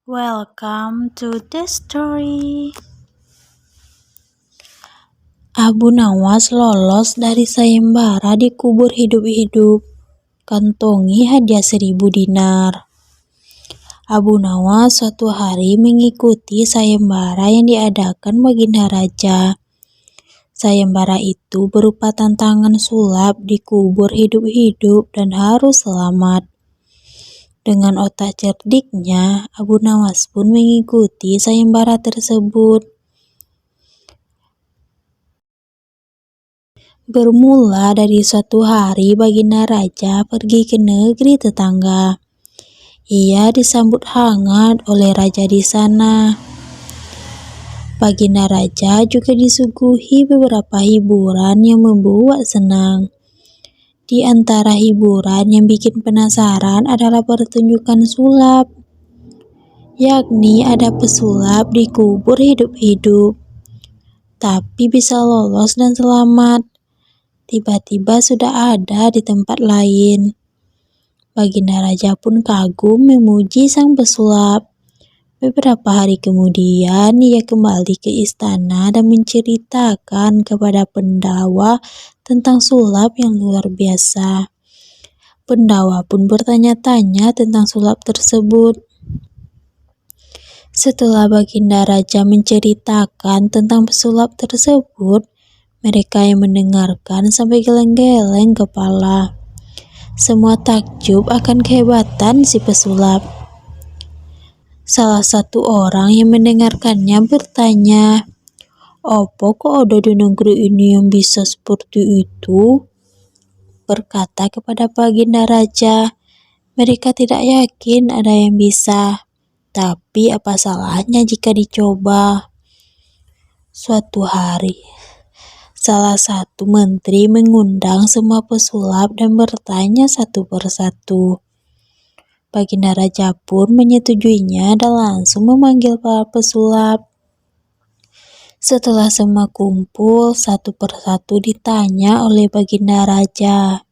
Welcome to the story. Abu Nawas lolos dari sayembara dikubur hidup-hidup. Kantongi hadiah 1.000 dinar. Abu Nawas suatu hari mengikuti sayembara yang diadakan Baginda Raja. Sayembara itu berupa tantangan sulap dikubur hidup-hidup dan harus selamat. Dengan otak cerdiknya, Abu Nawas pun mengikuti sayembara tersebut. Bermula dari suatu hari Baginda Raja pergi ke negeri tetangga. Ia disambut hangat oleh raja di sana. Baginda Raja juga disuguhi beberapa hiburan yang membuat senang. Di antara hiburan yang bikin penasaran adalah pertunjukan sulap, yakni ada pesulap dikubur hidup-hidup, tapi bisa lolos dan selamat. Tiba-tiba sudah ada di tempat lain. Baginda Raja pun kagum memuji sang pesulap. Beberapa hari kemudian ia kembali ke istana dan menceritakan kepada Pendawa tentang sulap yang luar biasa. Pendawa pun bertanya-tanya tentang sulap tersebut. Setelah Baginda Raja menceritakan tentang pesulap tersebut, mereka yang mendengarkan sampai geleng-geleng kepala. Semua takjub akan kehebatan si pesulap. Salah satu orang yang mendengarkannya bertanya, "Apa kok ada di negeri ini yang bisa seperti itu?" Berkata kepada Baginda Raja, mereka tidak yakin ada yang bisa, tapi apa salahnya jika dicoba. Suatu hari, salah satu menteri mengundang semua pesulap dan bertanya satu persatu. Baginda Raja pun menyetujuinya dan langsung memanggil para pesulap. Setelah semua kumpul, satu persatu ditanya oleh Baginda Raja.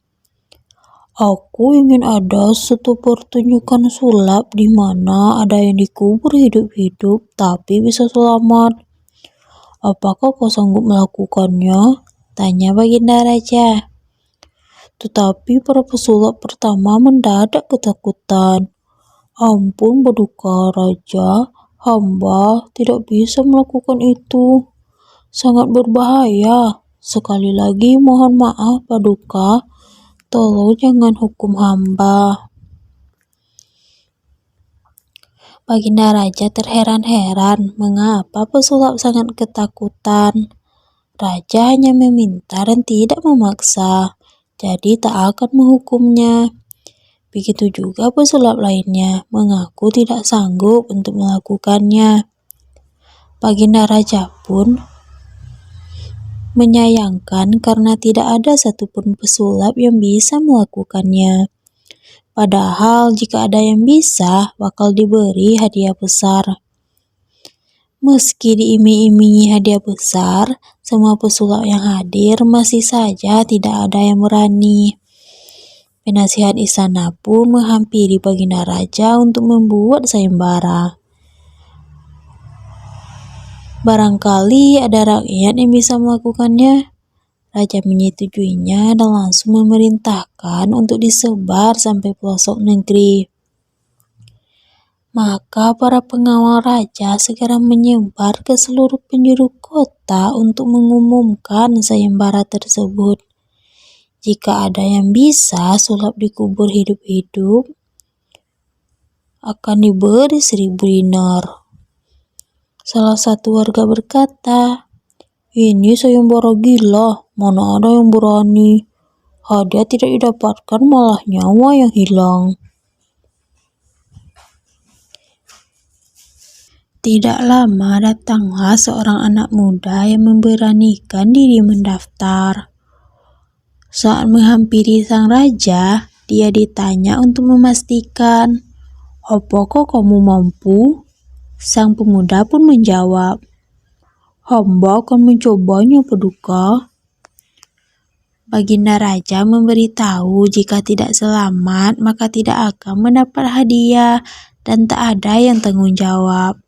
"Aku ingin ada satu pertunjukan sulap di mana ada yang dikubur hidup-hidup tapi bisa selamat. Apakah kau sanggup melakukannya?" tanya Baginda Raja. Tetapi para pesulap pertama mendadak ketakutan. "Ampun Paduka Raja, hamba tidak bisa melakukan itu. Sangat berbahaya. Sekali lagi mohon maaf Paduka, tolong jangan hukum hamba." Baginda Raja terheran-heran mengapa pesulap sangat ketakutan. Raja hanya meminta dan tidak memaksa, jadi tak akan menghukumnya. Begitu juga pesulap lainnya mengaku tidak sanggup untuk melakukannya. Baginda Raja pun menyayangkan karena tidak ada satupun pesulap yang bisa melakukannya. Padahal jika ada yang bisa, bakal diberi hadiah besar. Meski diiming-imingi hadiah besar, semua pesulap yang hadir masih saja tidak ada yang berani. Penasihat istana pun menghampiri Baginda Raja untuk membuat sayembara. Barangkali ada rakyat yang bisa melakukannya. Raja menyetujuinya dan langsung memerintahkan untuk disebar sampai pelosok negeri. Maka para pengawal raja segera menyebar ke seluruh penjuru kota untuk mengumumkan sayembara tersebut. Jika ada yang bisa sulap dikubur hidup-hidup, akan diberi 1.000 dinar. Salah satu warga berkata, "Ini sayembara gila, mana ada yang berani. Hadiah tidak didapatkan, malah nyawa yang hilang." Tidak lama datanglah seorang anak muda yang memberanikan diri mendaftar. Saat menghampiri sang raja, dia ditanya untuk memastikan, "Apakah kamu mampu?" Sang pemuda pun menjawab, "Hamba akan mencobanya Paduka." Baginda Raja memberitahu jika tidak selamat maka tidak akan mendapat hadiah, dan tak ada yang tanggung jawab.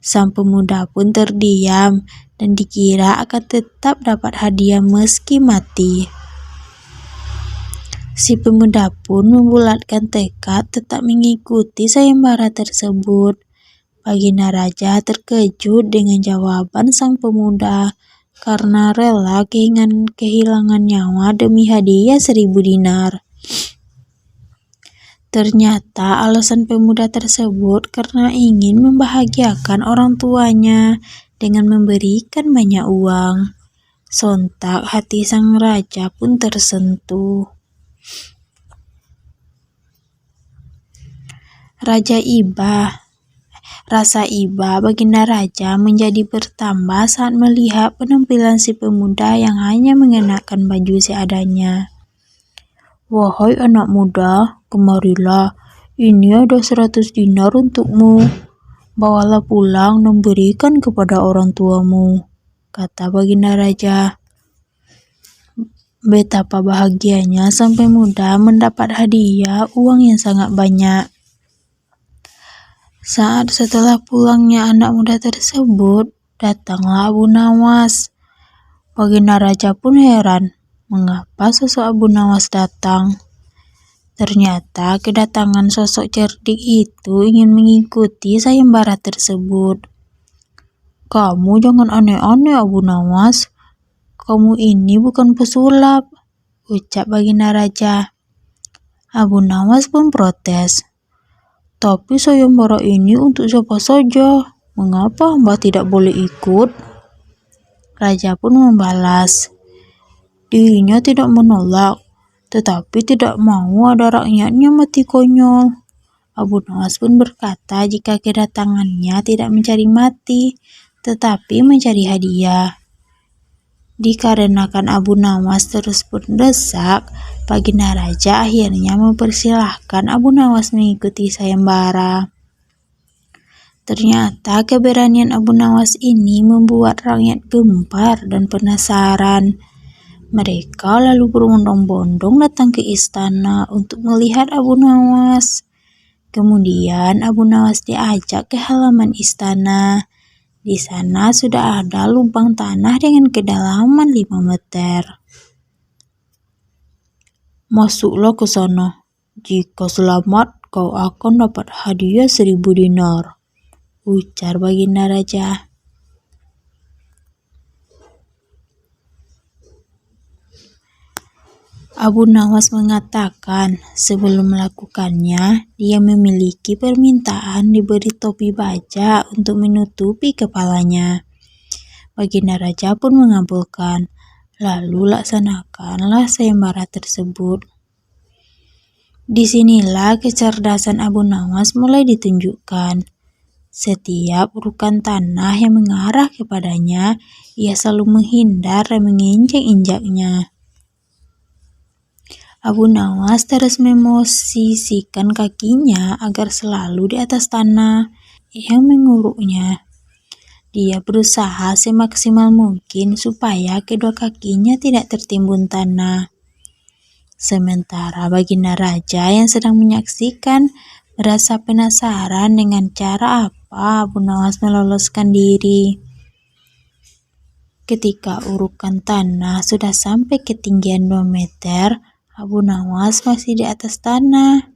Sang pemuda pun terdiam dan dikira akan tetap dapat hadiah meski mati. Si pemuda pun membulatkan tekad tetap mengikuti sayembara tersebut. Baginda Raja terkejut dengan jawaban sang pemuda karena rela kehilangan nyawa demi hadiah 1000 dinar. Ternyata alasan pemuda tersebut karena ingin membahagiakan orang tuanya dengan memberikan banyak uang. Sontak hati sang raja pun tersentuh. Rasa iba Baginda Raja menjadi bertambah saat melihat penampilan si pemuda yang hanya mengenakan baju seadanya. "Wahai anak muda, kemarilah, ini ada 100 dinar untukmu. Bawalah pulang dan berikan kepada orang tuamu," kata Baginda Raja. Betapa bahagianya sang pemuda mendapat hadiah uang yang sangat banyak. Saat setelah pulangnya anak muda tersebut, datanglah Abu Nawas. Baginda Raja pun heran, mengapa sosok Abu Nawas datang. Ternyata kedatangan sosok cerdik itu ingin mengikuti sayembara tersebut. "Kamu jangan aneh-aneh, Abu Nawas. Kamu ini bukan pesulap," ucap Baginda Raja. Abu Nawas pun protes. "Tapi sayembara ini untuk siapa saja. Mengapa hamba tidak boleh ikut?" Raja pun membalas. Dirinya tidak menolak, tetapi tidak mau ada rakyatnya mati konyol. Abu Nawas pun berkata jika kedatangannya tidak mencari mati, tetapi mencari hadiah. Dikarenakan Abu Nawas terus mendesak, Baginda Raja akhirnya mempersilahkan Abu Nawas mengikuti sayembara. Ternyata keberanian Abu Nawas ini membuat rakyat gempar dan penasaran. Mereka lalu berbondong-bondong datang ke istana untuk melihat Abu Nawas. Kemudian Abu Nawas diajak ke halaman istana. Di sana sudah ada lubang tanah dengan kedalaman 5 meter. "Masuklah ke sana. Jika selamat, kau akan dapat hadiah 1000 dinar," ujar Baginda Raja. Abu Nawas mengatakan sebelum melakukannya, dia memiliki permintaan diberi topi baja untuk menutupi kepalanya. Baginda Raja pun mengabulkan, lalu laksanakanlah sayembara tersebut. Disinilah kecerdasan Abu Nawas mulai ditunjukkan. Setiap urukan tanah yang mengarah kepadanya, ia selalu menghindar dan menginjak-injaknya. Abu Nawas terus memosisikan kakinya agar selalu di atas tanah yang menguruknya. Dia berusaha semaksimal mungkin supaya kedua kakinya tidak tertimbun tanah. Sementara Baginda Raja yang sedang menyaksikan merasa penasaran dengan cara apa Abu Nawas meloloskan diri. Ketika urukan tanah sudah sampai ketinggian 2 meter, Abu Nawas masih di atas tanah.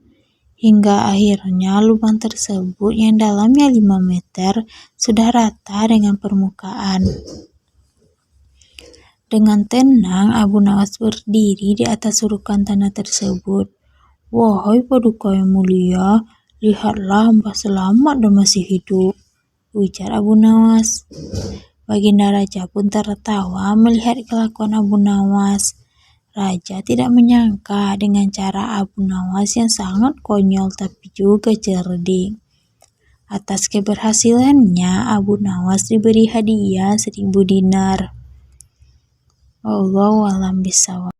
Hingga akhirnya lubang tersebut yang dalamnya 5 meter sudah rata dengan permukaan. Dengan tenang Abu Nawas berdiri di atas urukan tanah tersebut. "Wahai paduka yang mulia, lihatlah hamba selamat dan masih hidup," ujar Abu Nawas. Baginda Raja pun tertawa melihat kelakuan Abu Nawas. Raja tidak menyangka dengan cara Abu Nawas yang sangat konyol tapi juga cerdik. Atas keberhasilannya, Abu Nawas diberi hadiah 1000 dinar. Wallahu a'lam bishawab.